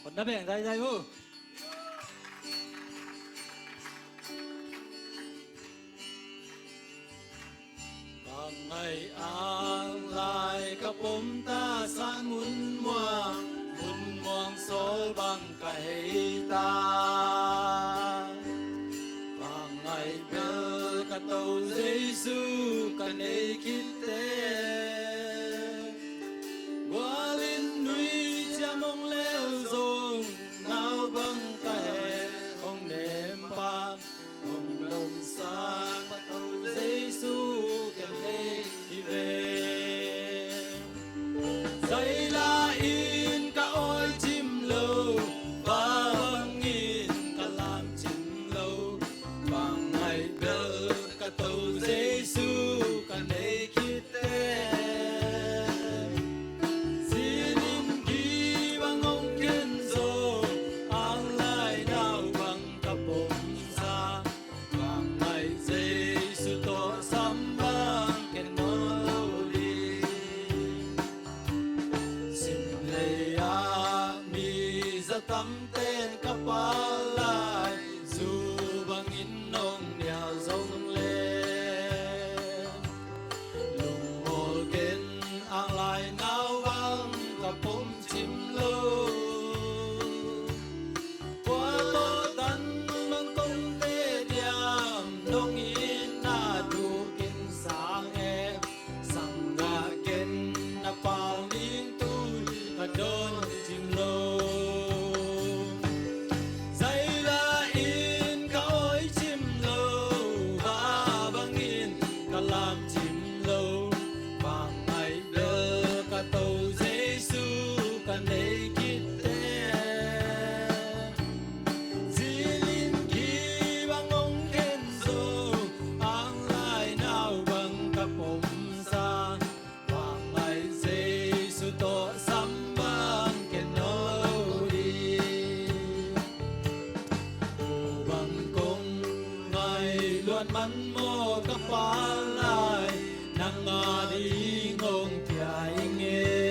Còn đáp bèn dây hư. Bằng ngày an lại các bóng ta san muốn muang số bằng cây ta. Bằng ngày bơ cả tàu Giêsu cả này kita. Qua lên núi cha mong leo rồng nào bằng cây không ném bạc không đồng xa cả tàu Giêsu cả này đi về. Dây la in cả ôi chim lâu vang in cả làm chim lâu bằng ngày bơ cả tàu Giêsu cả này kita. Tắm tên các ba lại dù bằng in nông nhà rông lên lùng hồ kên ang lại nao vang các bông chim lâu qua tô tăn mang công tê điam nông in na du kinh sang em sang ga kên na pao linh tu ta đón chim lâu. Làm chim lâu vàng ngày bơ cả tàu Giêsu cả này kita. Zilin ki bang ông khen zo ang lai nào bằng cả bom sa vàng ngày Giêsu to sam bang ken lâu đi. Bằng công ngày luôn mắn mò các phá lại nang đi ngông thải nghe